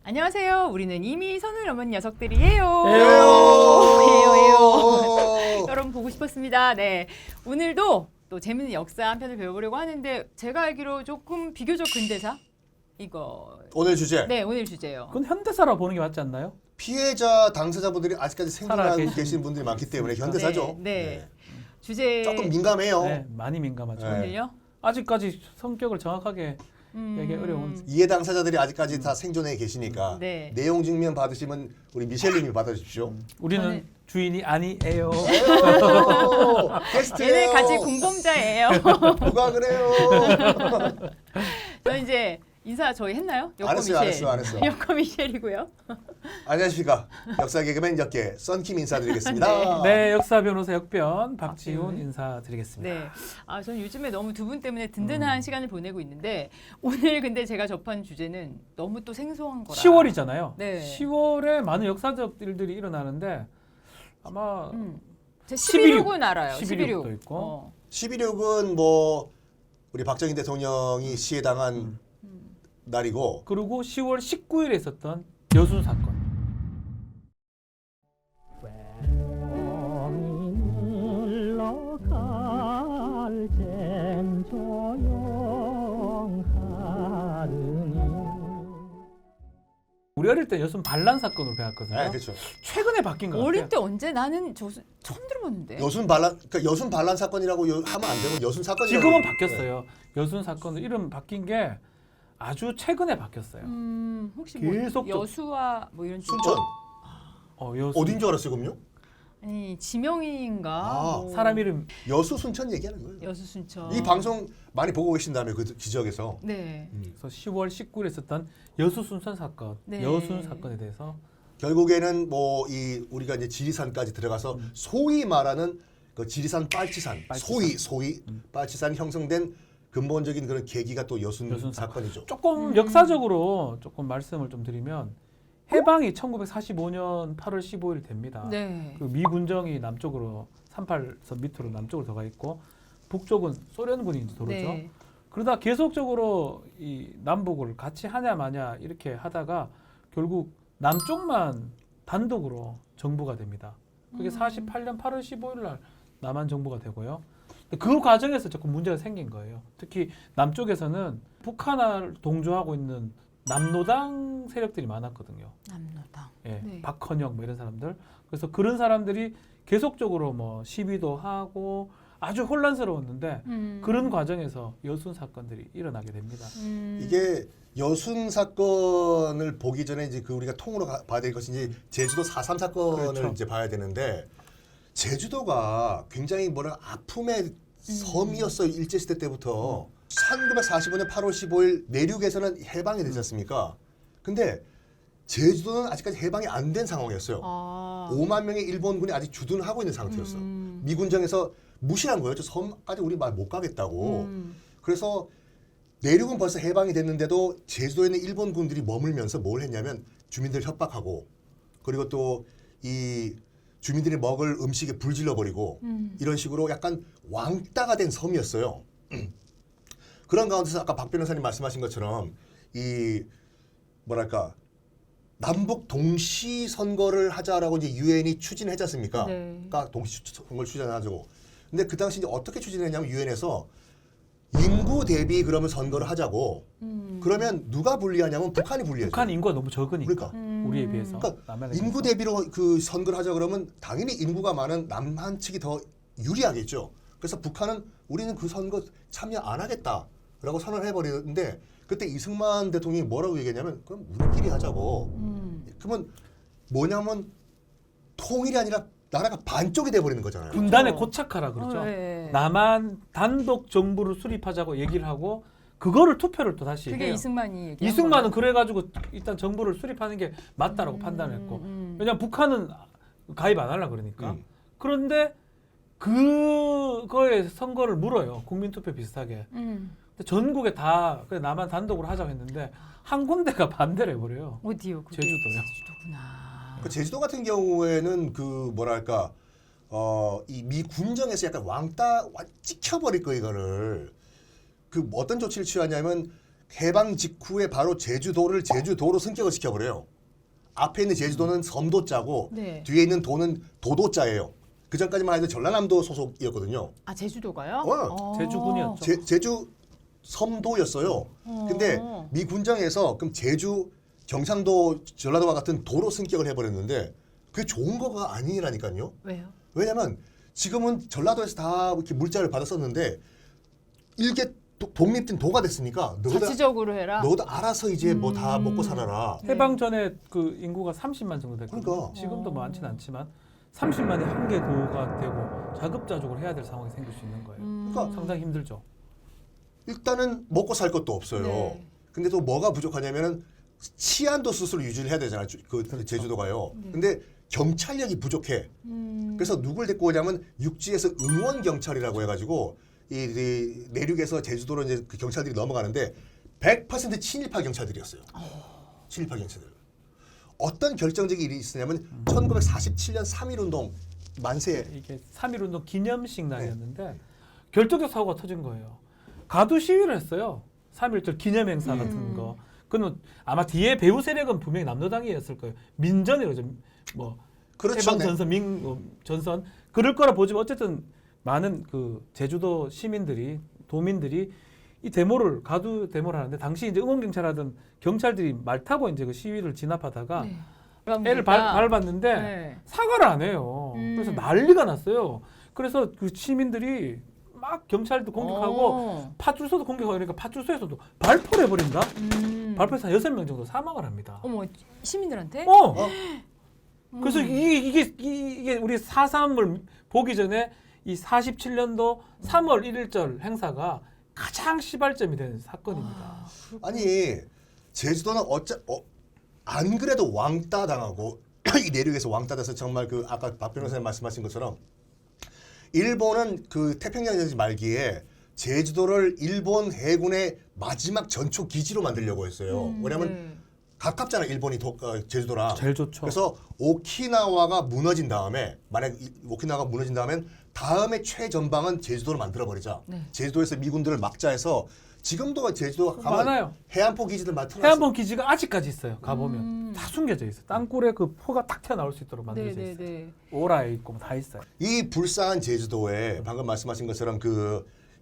안녕하세요. 우리는 이미 선을 넘은 녀석들이에요. 에요. 여러분 보고 싶었습니다. 네, 오늘도 또 재밌는 역사 한 편을 배워보려고 하는데 제가 알기로 조금 비교적 근대사 이거 오늘 주제. 네 오늘 주제요. 그건 현대사라 보는 게 맞지 않나요? 피해자 당사자분들이 아직까지 생존하고 살아 계신 분들이 많기 때문에 현대사죠. 네. 주제 조금 민감해요. 네, 많이 민감하죠. 네. 오늘요. 아직까지 성격을 정확하게 얘기 어려운. 이해 당사자들이 아직까지 다 생존해 계시니까 네. 내용 증명 받으시면 우리 미셸님이 받아주십시오. 우리는 저는- 주인이 아니에요. 에요. 게스트예요. 얘네 같이 공범자예요. 누가 그래요? 저 이제 인사 저희 했나요? 안 했어요, 안 했어요, 안 했어요. 여코 미셸이고요. 안녕하십니까. 역사 개그맨 역계 썬킴 인사드리겠습니다. 네, 역사 변호사 역변 박지훈 박지훈. 인사드리겠습니다. 네. 아, 저는 요즘에 너무 두 분 때문에 든든한 시간을 보내고 있는데 오늘 근데 제가 접한 주제는 너무 또 생소한 거라. 10월이잖아요. 네. 10월에 많은 역사적 일들이 일어나는데 아마 제 11.6 11.6은 알아요. 11.6도 있고. 11.6은 뭐 우리 박정희 대통령이 시해당한 날이고 그리고 10월 19일에 있었던 여순 사건. 우리 어릴 때 여순 반란 사건으로 배웠거든요. 네, 그렇죠. 최근에 바뀐 것 같아요. 어릴 때 언제 나는 처음 들어봤는데. 여순 반란, 그러니까 여순 반란 사건이라고 하면 안 되고 여순 사건이라고. 지금은 바뀌었어요. 여순 사건은 이름 바뀐 게 아주 최근에 바뀌었어요. 혹시 뭐 계속 좀- 여수와 뭐 이런 쪽? 순천. 여순. 어딘 줄 알았어요, 그럼요? 아니 지명인가? 아, 뭐 사람 이름 여수 순천 얘기하는 거예요. 여수 순천. 이 방송 많이 보고 계신다며 그 지역에서. 네. 그래서 10월 19일에 있었던 여수 순천 사건, 네. 여순 사건에 대해서 결국에는 뭐 이 우리가 이제 지리산까지 들어가서 소위 말하는 그 지리산 빨치산, 빨치산. 소위 빨치산 형성된 근본적인 그런 계기가 또 여순 여순 사건이죠. 조금 역사적으로 조금 말씀을 좀 드리면 해방이 1945년 8월 15일 됩니다. 네. 그 미 군정이 남쪽으로 38선 밑으로 남쪽으로 들어가 있고 북쪽은 소련군이 이제 들어오죠. 네. 그러다 계속적으로 이 남북을 같이 하냐 마냐 이렇게 하다가 결국 남쪽만 단독으로 정부가 됩니다. 그게 48년 8월 15일 날 남한 정부가 되고요. 그 과정에서 조금 문제가 생긴 거예요. 특히 남쪽에서는 북한을 동조하고 있는 남노당 세력들이 많았거든요. 남로당. 예, 네. 박헌영 뭐 이런 사람들. 그래서 그런 사람들이 계속적으로 뭐 시위도 하고 아주 혼란스러웠는데 그런 과정에서 여순 사건들이 일어나게 됩니다. 이게 여순 사건을 보기 전에 이제 그 우리가 통으로 봐야 될 것이 이제 제주도 4.3 사건을 그렇죠. 이제 봐야 되는데 제주도가 굉장히 뭐라 아픔의 섬이었어요. 일제시대 때부터. 1945년 8월 15일 내륙에서는 해방이 되지 않습니까? 근데 제주도는 아직까지 해방이 안 된 상황이었어요. 아. 5만 명의 일본군이 아직 주둔하고 있는 상태였어. 미군정에서 무시한 거예요. 저 섬까지 우리 말 못 가겠다고. 그래서 내륙은 벌써 해방이 됐는데도 제주도에 있는 일본군들이 머물면서 뭘 했냐면 주민들 협박하고 그리고 또 이 주민들이 먹을 음식에 불 질러버리고 이런 식으로 약간 왕따가 된 섬이었어요. 그런 가운데서 아까 박 변호사님 말씀하신 것처럼 이 뭐랄까 남북 동시 선거를 하자라고 이제 유엔이 추진했지 않습니까? 네. 그러니까 동시 선거를 추진하자고. 근데 그 당시 이제 어떻게 추진했냐면 유엔에서 인구 대비 그러면 선거를 하자고. 그러면 누가 불리하냐면 북한이 불리하죠. 북한 인구가 너무 적으니까 그러니까. 우리에 비해서 그러니까 남한에 인구 비해서. 대비로 그 선거를 하자 그러면 당연히 인구가 많은 남한 측이 더 유리하겠죠. 그래서 북한은 우리는 그 선거 참여 안 하겠다라고 선언을 해버리는데 그때 이승만 대통령이 뭐라고 얘기했냐면 그럼 우리끼리 하자고. 그러면 뭐냐면 통일이 아니라 나라가 반쪽이 돼버리는 거잖아요. 분단에 고착하라 그러죠. 네. 남한 단독 정부를 수립하자고 얘기를 하고 그거를 투표를 또 다시 그게 해요. 이승만이 얘기한 이승만은 거예요? 그래가지고 일단 정부를 수립하는 게 맞다라고 판단했고 왜냐면 북한은 가입 안 하려 그러니까 그런데 그거에 선거를 물어요. 국민투표 비슷하게. 근데 전국에 다 그래 남한 단독으로 하자고 했는데 한 군데가 반대를 해버려요. 어디요? 그게 제주도요. 제주도구나. 그 제주도 같은 경우에는 그 뭐랄까 이 미 군정에서 약간 왕따 찍혀버릴 거 이거를 그 어떤 조치를 취하냐면 해방 직후에 바로 제주도를 제주도로 승격을 시켜버려요. 앞에 있는 제주도는 섬도자고 네. 뒤에 있는 도는 도도자예요. 그 전까지만 해도 전라남도 소속이었거든요. 아 제주도가요? 제주군이었죠. 제주 섬도였어요. 근데 미 군정에서 그럼 제주, 경상도, 전라도와 같은 도로 승격을 해버렸는데 그게 좋은 거가 아니라니까요. 왜요? 왜냐면 지금은 전라도에서 다 이렇게 물자를 받았었는데 일개 독립된 도가 됐으니까 자치적으로 해라. 너도 알아서 이제 뭐 다 먹고 살아라. 네. 해방 전에 그 인구가 30만 정도 됐거든요. 그러니까. 지금도 많지는 않지만 30만이 한 개 도가 되고 자급자족을 해야 될 상황이 생길 수 있는 거예요. 그러니까 상당히 힘들죠. 일단은 먹고 살 것도 없어요. 네. 근데 또 뭐가 부족하냐면은 치안도 스스로 유지를 해야 되잖아요. 그 제주도가요. 근데 경찰력이 부족해. 그래서 누굴 데리고 오냐면 육지에서 응원 경찰이라고 해가지고 이 내륙에서 제주도로 이제 그 경찰들이 넘어가는데 100% 친일파 경찰들이었어요. 친일파 경찰들. 어떤 결정적인 일이 있었냐면 1947년 3.1운동 만세. 이게 3.1운동 기념식 날이었는데 결정적 사고가 터진 거예요. 가두 시위를 했어요. 3.1절 기념 행사 같은 거. 그는 아마 뒤에 배후 세력은 분명히 남로당이었을 거예요. 민전이라고 뭐 그렇죠. 해방 전선 전선 그럴 거라 보지만 어쨌든 많은 그 제주도 시민들이 도민들이 이 데모를 가두 데모를 하는데 당시 이제 응원 경찰하던 경찰들이 말 타고 이제 그 시위를 진압하다가 네. 애를 밟았는데 네. 사과를 안 해요. 그래서 난리가 났어요. 그래서 그 시민들이 막 경찰도 공격하고 파출소도 공격하고 그러니까 파출소에서도 발포를 해버린다. 발포해서 한 6명 정도 사망을 합니다. 어머 시민들한테? 그래서 이게 우리 4.3을 보기 전에 이 47년도 3월 1일절 행사가 가장 시발점이 된 사건입니다. 아니 제주도는 안 그래도 왕따 당하고 이 내륙에서 왕따 돼서 정말 그 아까 박 변호사님 말씀하신 것처럼 일본은 그 태평양 말기에 제주도를 일본 해군의 마지막 전초 기지로 만들려고 했어요. 왜냐하면 가깝잖아 일본이 제주도랑. 제일 좋죠. 그래서 오키나와가 무너진 다음에 만약 오키나와가 무너진 다음엔 다음에 최전방은 제주도로 만들어 버리자. 네. 제주도에서 미군들을 막자 해서 지금도 제주도가 가면 많아요. 해안포 기지들 많더라고요. 해안봉 기지가 아직까지 있어요. 가보면 다 숨겨져 있어. 땅굴에 그 포가 딱 튀어나올 수 있도록 만들어져 있어요. 네네네. 오라에 있고 뭐다 있어요. 이 불쌍한 제주도에 방금 말씀하신 것처럼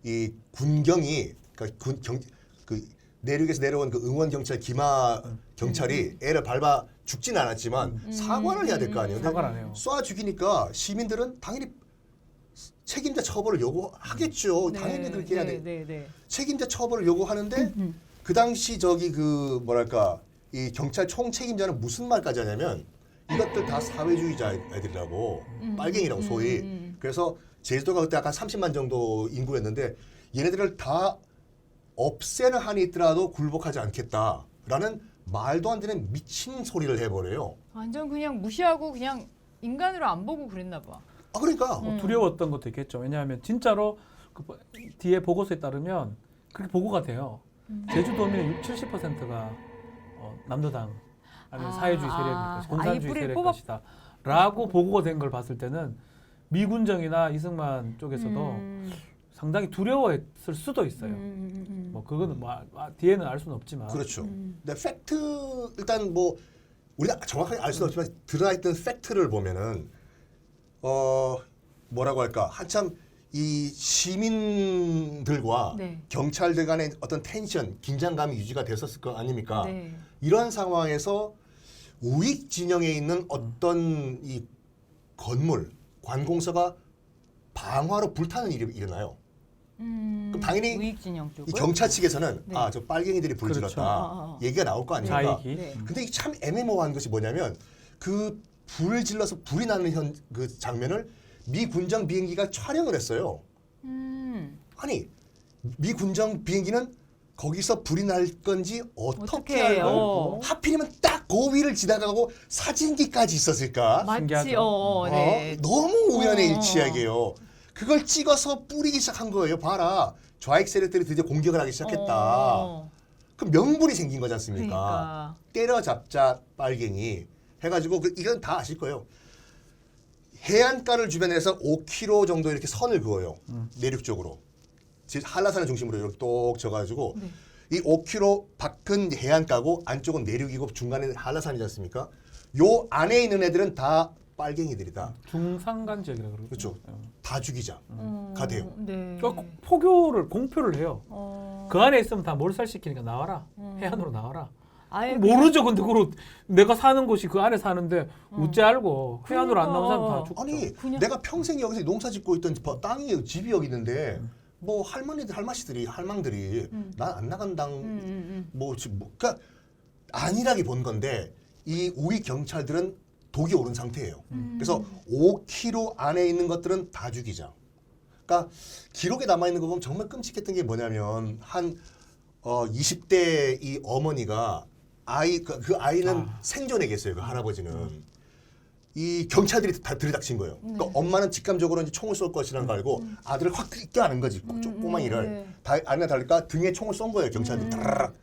이 군경이 그 내륙에서 내려온 그 응원 경찰 기마 경찰이 애를 밟아 죽진 않았지만 사과를 해야 될 거 아니에요. 근데 사과를 안 해요. 쏴 죽이니까 시민들은 당연히 책임자 처벌을 요구하겠죠. 당연히 그렇게 해야 돼. 네. 책임자 처벌을 요구하는데 그 당시 그 뭐랄까 이 경찰 총 책임자는 무슨 말까지 하냐면 이것들 다 사회주의자 애들이라고 빨갱이라고 소위. 그래서 제주도가 그때 아까 30만 정도 인구였는데 얘네들을 다 없애는 한이 있더라도 굴복하지 않겠다라는 말도 안 되는 미친 소리를 해버려요. 완전 그냥 무시하고 그냥 인간으로 안 보고 그랬나 봐. 그러니까 두려웠던 것도 있겠죠. 왜냐하면 진짜로 그 뒤에 보고서에 따르면 그렇게 보고가 돼요. 제주도민의 60~70%가 남로당 아니면 사회주의 세력일 것이다. 공산주의 세력일 것이다. 라고 보고가 된 걸 봤을 때는 미군정이나 이승만 쪽에서도 상당히 두려워했을 수도 있어요. 뭐 그거는 뒤에는 알 수는 없지만. 그렇죠. 근데 팩트 일단 뭐 우리가 정확하게 알 수는 없지만 드러나있던 팩트를 보면은 뭐라고 할까 한참 이 시민들과 네. 경찰들 간의 어떤 텐션, 긴장감이 유지가 됐었을 거 아닙니까? 네. 이런 상황에서 우익 진영에 있는 어떤 이 건물, 관공서가 방화로 불타는 일이 일어나요. 그럼 당연히 우익 진영 쪽은 이 경찰 측에서는 네. 저 빨갱이들이 불질렀다 그렇죠. 얘기가 나올 거 아닙니까? 자익이. 네. 근데 이게 참 애매모호한 것이 뭐냐면 그 불을 질러서 불이 나는 그 장면을 미 군정 비행기가 촬영을 했어요. 아니 미 군정 비행기는 거기서 불이 날 건지 어떻게 어떡해, 알고 하필이면 딱 그 위를 지나가고 사진기까지 있었을까? 마치 신기하죠. 네. 너무 우연의 일치하게요. 그걸 찍어서 뿌리기 시작한 거예요. 봐라. 좌익 세력들이 드디어 공격을 하기 시작했다. 그럼 명분이 생긴 거지 않습니까? 그러니까. 때려잡자 빨갱이 해가지고 이건 다 아실 거예요. 해안가를 주변에서 5km 정도 이렇게 선을 그어요. 내륙 쪽으로. 한라산을 중심으로 이렇게 똑 져가지고 이 5km 밖은 해안가고 안쪽은 내륙이고 중간에 한라산이지 않습니까? 요 안에 있는 애들은 다 빨갱이들이다. 중산간 지역이라 그러죠. 그렇죠. 다 죽이자가 돼요. 네. 그러니까 포교를 공표를 해요. 어. 그 안에 있으면 다 몰살시키니까 나와라. 해안으로 나와라. 아예 모르죠. 근데 그걸 내가 사는 곳이 그 안에 사는데 어째 알고 해안으로 안 나온 사람 다 죽죠. 아니 그냥- 내가 평생 여기서 농사 짓고 있던 땅이 집이 여기 있는데 뭐 할머니들 할마씨들이 할망들이 난 안 나간당 그러니까 안일하게 본 건데 이 우리 경찰들은 독이 오른 상태예요. 그래서 5km 안에 있는 것들은 다 죽이자. 그러니까 기록에 남아 있는 거 보면 정말 끔찍했던 게 뭐냐면 한 20대 이 어머니가 그 아이는 생존해 계세요. 그 할아버지는. 이 경찰들이 다 들이닥친 거예요. 그러니까 엄마는 직감적으로 이제 총을 쏠 것이라는 걸 알고 아들을 확 껴안은 거지. 꼬맹이를. 아내가 달리니까 등에 총을 쏜 거예요. 경찰들이. 따라락.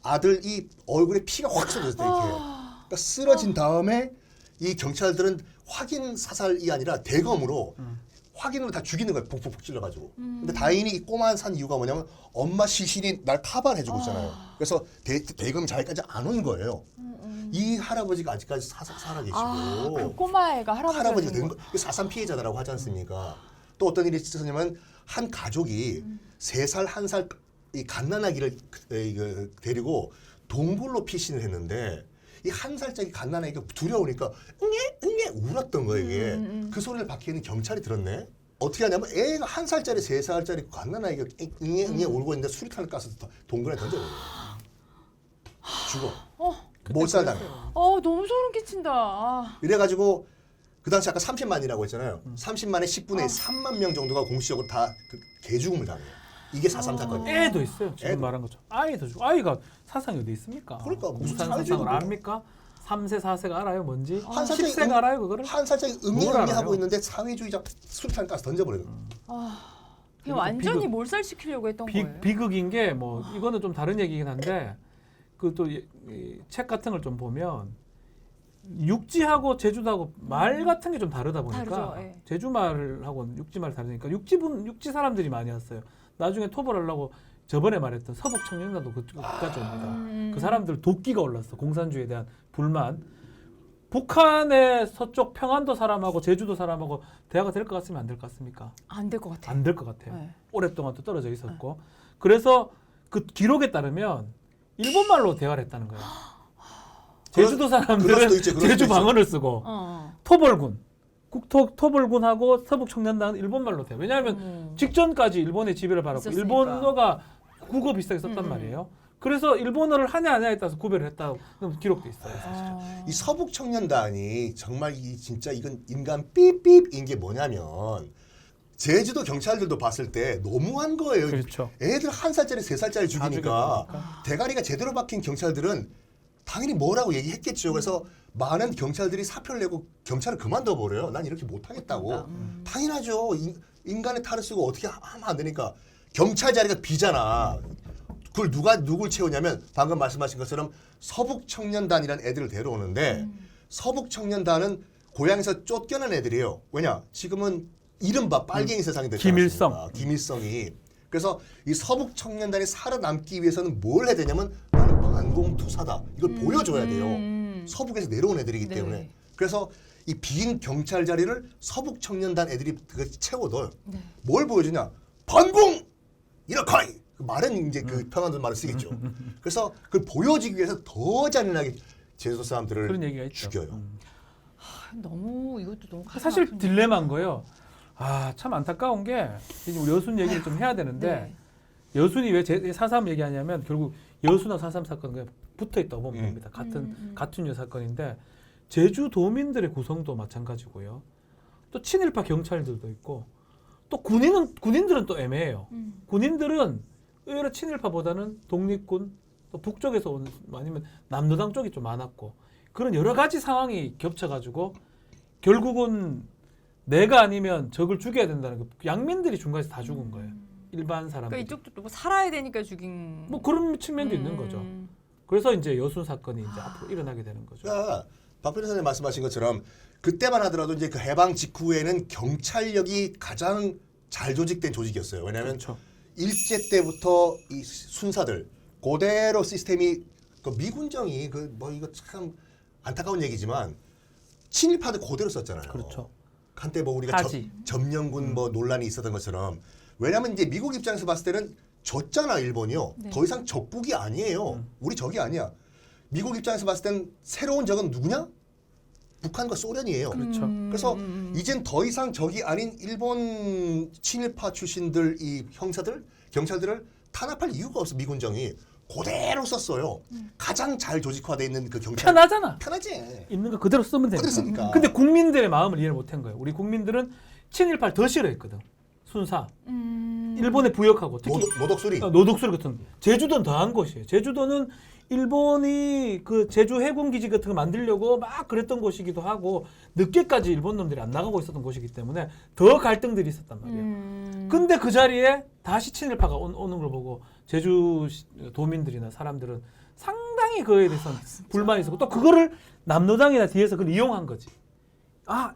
아들 이 얼굴에 피가 확 쏟아졌다 이렇게. 그러니까 쓰러진 다음에 이 경찰들은 확인 사살이 아니라 대검으로 확인으로 다 죽이는 거예요. 폭폭폭 찔러가지고. 근데 다행히 이 꼬만 산 이유가 뭐냐면 엄마 시신이 날 카바해주고 있잖아요. 그래서 대검이 자기까지 안 온 거예요. 이 할아버지가 아직까지 살아계시고 그 꼬마애가 할아버지가 된 거, 4.3 피해자라고 하지 않습니까? 또 어떤 일이 있었냐면 한 가족이 3살, 1살 이 갓난아기를 데리고 동굴로 피신을 했는데 이 1살짜리 갓난아기가 두려우니까 응애 울었던 거예요 이게. 그 소리를 밖에 있는 경찰이 들었네. 어떻게 하냐면 애가 1살짜리 3살짜리 갓난아기가 응애 울고 있는데 수류탄을 까서 동굴에 던져버려요. 죽어. 못 살다가. 너무 소름 끼친다. 아. 이래가지고 그 당시 아까 30만이라고 했잖아요. 30만의 10분의 3만 명 정도가 공식적으로 다 개죽음을 당해요. 이게 4.3 사건이에요. 애도 있어요. 지금 애도. 말한 것처럼. 아이도 죽고. 아이가 사상이 어디 있습니까? 그러니까 무슨 공산 사회주의가 사상을 뭐야. 압니까? 3세, 4세가 알아요 뭔지? 한 살짜리 10세가 알아요 그거를? 한 살짜리 뭘 응애응애하고 알아요? 있는데 사회주의자 수류탄 가서 던져버려요. 그냥 완전히 몰살시키려고 했던 거예요. 비극인 게 뭐 이거는 좀 다른 얘기긴 한데 그 또 책 같은 걸 좀 보면 육지하고 제주도하고 말 같은 게 좀 다르다 보니까 다르죠, 예. 제주 말하고 육지 말 다르니까 육지 사람들이 많이 왔어요. 나중에 토벌 하려고 저번에 말했던 서북 청년단도 그까지 옵니다. 그 사람들 도끼가 올랐어. 공산주의에 대한 불만. 북한의 서쪽 평안도 사람하고 제주도 사람하고 대화가 될 것 같으면 안 될 것 같습니까? 안 될 것 같아요. 안 될 것 같아요. 네. 오랫동안 또 떨어져 있었고. 그래서 그 기록에 따르면 일본말로 대화를 했다는 거예요. 제주도 그럴 사람들은 수도 있지, 그럴 제주 수도 방언을 쓰고 토벌군, 토벌군하고 서북 청년단은 일본말로 돼요. 왜냐하면 직전까지 일본의 지배를 받았고 있었으니까. 일본어가 국어 비슷하게 썼단 말이에요. 그래서 일본어를 하냐 안 하냐에 따라서 구별을 했다고 기록돼 있어요. 사실은. 이 서북 청년단이 정말 이 진짜 이건 인간 삐삐인 게 뭐냐면 제주도 경찰들도 봤을 때 너무한 거예요. 그렇죠. 애들 1살짜리 3살짜리 죽이니까 죽였으니까. 대가리가 제대로 박힌 경찰들은 당연히 뭐라고 얘기했겠죠. 그래서 많은 경찰들이 사표를 내고 경찰을 그만둬 버려요. 난 이렇게 못하겠다고. 당연하죠. 인간의 탈을 쓰고 어떻게 하면 안 되니까. 경찰 자리가 비잖아. 그걸 누굴 채우냐면 방금 말씀하신 것처럼 서북 청년단이라는 애들을 데려오는데 서북 청년단은 고향에서 쫓겨난 애들이에요. 왜냐? 지금은 이른바 빨갱이 세상이 됐잖아요. 김일성. 김일성이. 그래서 이 서북 청년단이 살아남기 위해서는 뭘 해야 되냐면 나는 반공투사다. 이걸 보여줘야 돼요. 서북에서 내려온 애들이기 때문에. 네. 그래서 이 빈 경찰 자리를 서북 청년단 애들이 채워 넣어요. 뭘 보여주냐? 반공! 이렇게! 그 말은 이제 그 평안도 말을 쓰겠죠. 그래서 그걸 보여주기 위해서 더 잔인하게 제주도 사람들을 그런 얘기가 있죠. 죽여요. 너무 이것도 너무 가슴 사실 아픈데. 딜레마인 거예요. 참 안타까운 게 이제 우리 여순 얘기를 좀 해야 되는데 네. 여순이 왜 4.3 얘기하냐면 결국 여순하고 4.3 사건은 붙어 있다고 보면 됩니다. 같은 류 사건인데 제주도민들의 구성도 마찬가지고요. 또 친일파 경찰들도 있고 또 군인들은 또 애매해요. 군인들은 의외로 친일파보다는 독립군 또 북쪽에서 온 아니면 남노당 쪽이 좀 많았고 그런 여러 가지 상황이 겹쳐가지고 결국은 내가 아니면 적을 죽여야 된다는 거 양민들이 중간에서 다 죽은 거예요. 일반 사람들. 그러니까 이쪽도 또 뭐 살아야 되니까 죽인. 뭐 그런 측면도 있는 거죠. 그래서 이제 여순 사건이 이제 앞으로 일어나게 되는 거죠. 그러니까 박 변호사님 말씀하신 것처럼 그때만 하더라도 이제 그 해방 직후에는 경찰력이 가장 잘 조직된 조직이었어요. 왜냐하면 그렇죠. 일제 때부터 이 순사들 그대로 시스템이 그 미군정이 그 뭐 이거 참 안타까운 얘기지만 친일파도 그대로 썼잖아요. 그렇죠. 한때 뭐 우리가 하지. 점령군 뭐 논란이 있었던 것처럼 왜냐하면 이제 미국 입장에서 봤을 때는 졌잖아 일본이요. 네. 더 이상 적국이 아니에요. 우리 적이 아니야. 미국 입장에서 봤을 땐 새로운 적은 누구냐? 북한과 소련이에요. 그렇죠. 그래서 이젠 더 이상 적이 아닌 일본 친일파 출신들 이 형사들, 경찰들을 탄압할 이유가 없어. 미군정이 그대로 썼어요. 가장 잘 조직화돼 있는 그 경찰. 편하잖아. 편하지. 있는 거 그대로 쓰면 되니까. 그대로 쓰니까. 근데 국민들의 마음을 이해를 못한 거예요. 우리 국민들은 친일파를 더 싫어했거든. 순사. 일본에 부역하고 특히 노독소리. 노독소리 같은. 제주도는 더한 곳이에요. 제주도는 일본이 그 제주 해군 기지 같은 거 만들려고 막 그랬던 곳이기도 하고 늦게까지 일본 놈들이 안 나가고 있었던 곳이기 때문에 더 갈등들이 있었단 말이에요. 근데 그 자리에 다시 친일파가 오는 걸 보고 제주 도민들이나 사람들은 상당히 그거에 대해서 불만이 있었고 또 그거를 남로당이나 뒤에서 그걸 이용한 거지. 아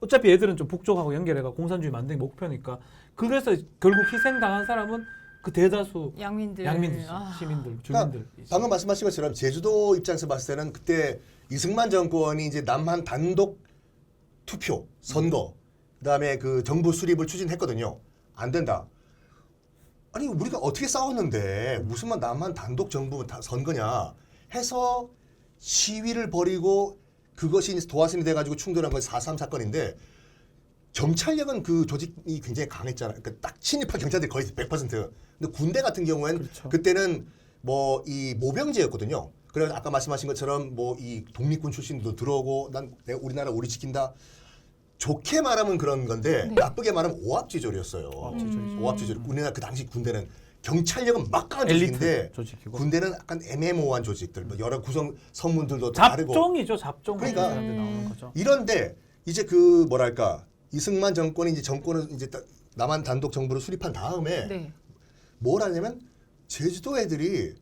어차피 얘들은 좀 북쪽하고 연결해가 공산주의 만드는 게 목표니까 그래서 결국 희생당한 사람은 그 대다수 양민들, 시민들, 주민들. 그러니까 방금 말씀하신 것처럼 제주도 입장에서 봤을 때는 그때 이승만 정권이 이제 남한 단독 투표 선거 그다음에 그 정부 수립을 추진했거든요. 안 된다. 아니 우리가 어떻게 싸웠는데 무슨 만 남한 단독 정부 선거냐 해서 시위를 벌이고 그것이 이제 도화선이 돼가지고 충돌한 건 4.3 사건인데 경찰력은 그 조직이 굉장히 강했잖아요. 그러니까 딱 친일파 경찰들이 거의 100%. 근데 군대 같은 경우에는 그렇죠. 그때는 뭐 이 모병제였거든요. 그래서 아까 말씀하신 것처럼 뭐 이 독립군 출신도 들어오고 난 내가 우리나라 우리 지킨다. 좋게 말하면 그런 건데 나쁘게 말하면 오합지졸이었어요. 오합지졸. 우리나라 그 당시 군대는 경찰력은 막강한 조직인데 엘리트 조직이고 군대는 약간 애매모호한 조직들, 뭐 여러 구성 성문들도 다르고. 잡종이죠, 잡종. 그러니까 사람들 나오는 거죠. 이런데 이제 그 뭐랄까 이승만 정권이 이제 정권을 이제 남한 단독 정부를 수립한 다음에 네. 뭘 하냐면 제주도 애들이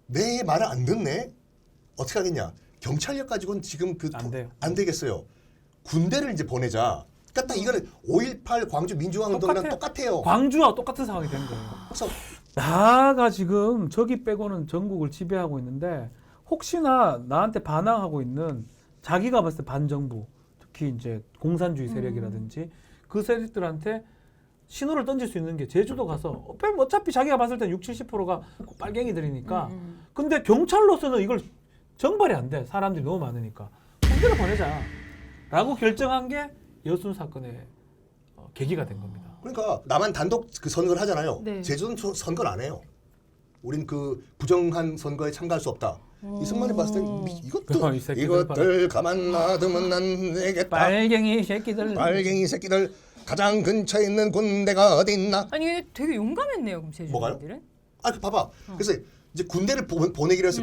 내 말을 안 듣네. 어떻게 하겠냐? 경찰력 가지고는 지금 그 안 돼요. 안 되겠어요. 군대를 이제 보내자. 그러니까 딱 이거는 5.18 광주 민주화 운동이랑 똑같아요. 광주와 똑같은 상황이 된 거예요. 그래서 나가 지금 저기 빼고는 전국을 지배하고 있는데 혹시나 나한테 반항하고 있는 자기가 봤을 때 반정부 특히 이제 공산주의 세력이라든지 그 세력들한테 신호를 던질 수 있는 게 제주도 가서 어차피 자기가 봤을 때 60-70%가 빨갱이들이니까 근데 경찰로서는 이걸 정발이 안 돼. 사람들이 너무 많으니까 군대를 보내자 라고 결정한 게 여순 사건의 계기가 된 겁니다. 그러니까 남한 단독 그 선거를 하잖아요. 네. 제주도는 선거를 안 해요. 우린 그 부정한 선거에 참가할 수 없다. 이승만이 봤을 때 이 새끼들 이것들 가만 놔두면 안 되겠다. 빨갱이 새끼들. 빨갱이 새끼들 가장 근처에 있는 군대가 어디 있나? 아니 근데 되게 용감했네요, 그럼 제주도민들은. 아, 봐봐. 그래서 이제 군대를 보내기로 해서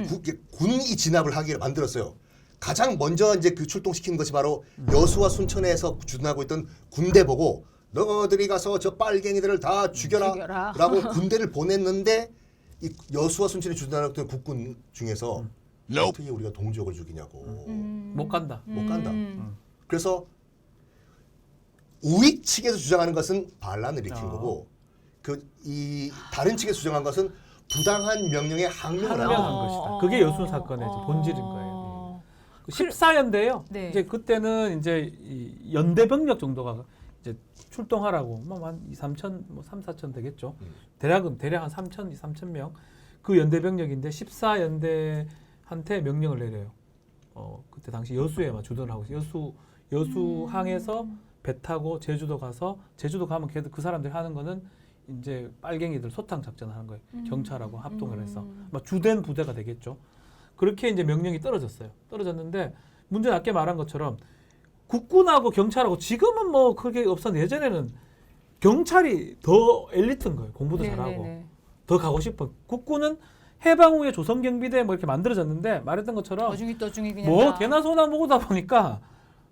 군이 진압을 하기를 만들었어요. 가장 먼저 이제 그 출동시킨 것이 바로 여수와 순천에서 주둔하고 있던 군대 보고 너희들이 가서 저 빨갱이들을 다 죽여라. 라고 군대를 보냈는데 이 여수와 순천에 주둔하고 국군 중에서 어떻게 우리가 동지역을 죽이냐고. 못 간다. 못 간다. 그래서 우익 측에서 주장하는 것은 반란을 일으킨 거고 그 이 다른 측에서 주장한 것은 부당한 명령에 항명을 항명한 하는 것이다. 그게 여순 사건의 본질인 거예요. 14연대예요. 네. 이제 그때는 이제 이 연대 병력 정도가 이제 출동하라고 뭐한 2-3천 뭐 3-4천 되겠죠. 대략 한 3천, 2-3천 명. 그 연대 병력인데 14연대한테 명령을 내려요. 그때 당시 여수에만 주둔을 하고 있어요. 여수항에서 배 타고 제주도 가서 제주도 가면 걔들 그 사람들이 하는 거는 이제 빨갱이들 소탕 작전을 하는 거예요. 경찰하고 합동을 해서 막 주된 부대가 되겠죠. 그렇게 이제 명령이 떨어졌어요. 떨어졌는데 문제는 아까 말한 것처럼 국군하고 경찰하고 지금은 뭐 그게 없었는데 예전에는 경찰이 더 엘리트인 거예요. 공부도 잘하고 더 가고 싶어. 국군은 해방 후에 조선경비대 뭐 이렇게 만들어졌는데 말했던 것처럼 떠중이 그냥 뭐 개나 소나 보다 보니까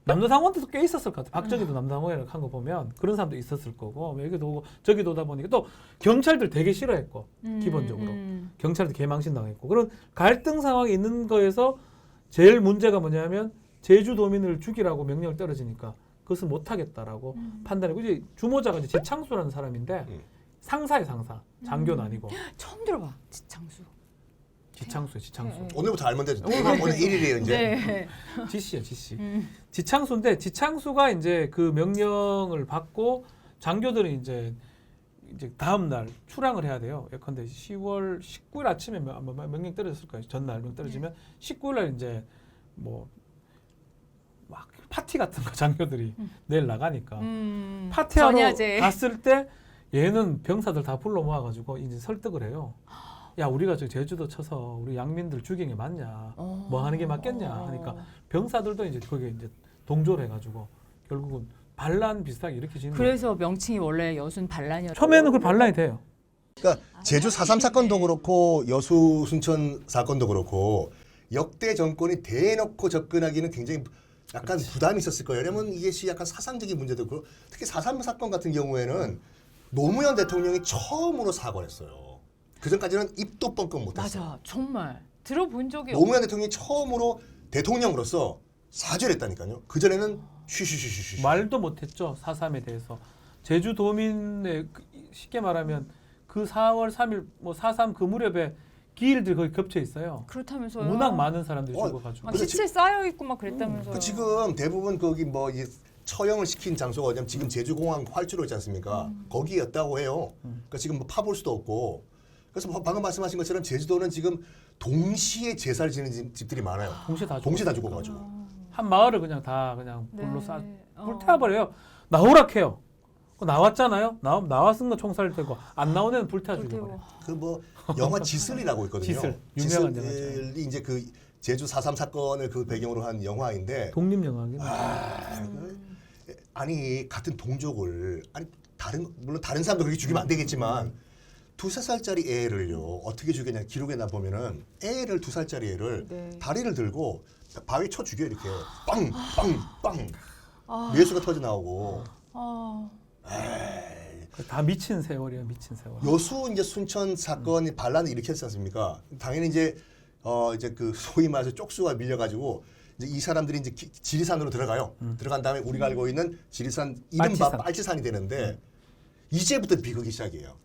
남도상원도 꽤 있었을 것 같아요. 박정희도 남도상원이라고 한 거 보면 그런 사람도 있었을 거고 여기도 오고 저기도 오다 보니까 또 경찰들 되게 싫어했고 기본적으로 경찰도 개망신 당했고 그런 갈등 상황이 있는 거에서 제일 문제가 뭐냐면 제주도민을 죽이라고 명령을 떨어지니까 그것을 못하겠다라고 판단했고 이제 주모자가 이제 재창수라는 사람인데 상사의 상사. 장교는 아니고 처음 들어봐. 지창수. 지창수예요. 지창수. 네. 오늘부터 알면 되죠. 오늘 1일이에요 이제. 네. 지씨야 지씨. 지창수인데 지창수가 이제 그 명령을 받고 장교들은 이제 다음 날 출항을 해야 돼요. 예컨대 10월 19일 아침에 명령 떨어졌을 거예요. 전날 명령 떨어지면 19일 날 이제 뭐 막 파티 같은 거 장교들이 내일 나가니까 파티하러 전야제. 갔을 때 얘는 병사들 다 불러 모아가지고 이제 설득을 해요. 야 우리가 저 제주도 쳐서 우리 양민들 죽이는 게 맞냐? 뭐 하는 게 맞겠냐? 하니까 병사들도 이제 거기에 이제 동조를 해가지고 결국은 반란 비슷하게 이렇게 지는 거예요. 그래서 명칭이 원래 여순 반란이었고 처음에는 그 반란이 돼요. 그러니까 제주 4.3 사건도 그렇고 여수 순천 사건도 그렇고 역대 정권이 대놓고 접근하기는 굉장히 약간 부담이 있었을 거예요. 왜냐면 이게 약간 사상적인 문제도 그렇고 특히 4.3 사건 같은 경우에는 노무현 대통령이 처음으로 사과를 했어요. 그전까지는 입도 뻥끗 못했어요. 맞아. 정말 들어본 적이 노무현 대통령이 처음으로 대통령으로서 사죄를 했다니까요. 그전에는 쉬쉬쉬쉬쉬. 말도 못했죠. 4.3에 대해서. 제주도민의 쉽게 말하면 그 4월 3일 뭐 4.3 그 무렵에 기일들이 거의 겹쳐 있어요. 그렇다면서요. 워낙 많은 사람들이 어, 죽어가지고. 막 그래서 시체 쌓여 있고 막 그랬다면서요. 지금 대부분 거기 뭐 이 처형을 시킨 장소가 어디냐면 지금 제주공항 활주로 있지 않습니까? 거기였다고 해요. 그러니까 지금 뭐 파볼 수도 없고. 그래서 뭐 방금 말씀하신 것처럼 제주도는 지금 동시에 제사를 지내는 집들이 많아요. 동시에 다 죽어가지고. 한 마을을 그냥 다 그냥 네. 불로 불태워버려요. 나오라 해요. 나왔잖아요. 나왔은 거 총살을 떼고 안 나온 애는 불태워 죽여버려. 그 뭐 영화 지슬이라고 있거든요. 지슬, 유명한 지슬이 이제 그 제주 4.3 사건을 그 배경으로 한 영화인데 독립 영화긴. 아니 같은 동족을 아니 물론 다른 사람도 그렇게 죽이면 안 되겠지만 2~3살짜리 애를요 어떻게 죽였냐 기록에나 보면은 애를 2살짜리 애를 네. 다리를 들고 바위 쳐 죽여 이렇게 빵빵빵 뇌수가 터져 나오고 다 미친 세월이에요. 미친 세월. 여수 이제 순천 사건이 반란을 일으켰지 않습니까? 당연히 이제 이제 그 소위 말해서 쪽수가 밀려가지고 이제 이 사람들이 이제 지리산으로 들어가요. 들어간 다음에 우리가 알고 있는 지리산 이른바 빨치산. 빨치산이 되는데 이제부터 비극이 시작이에요.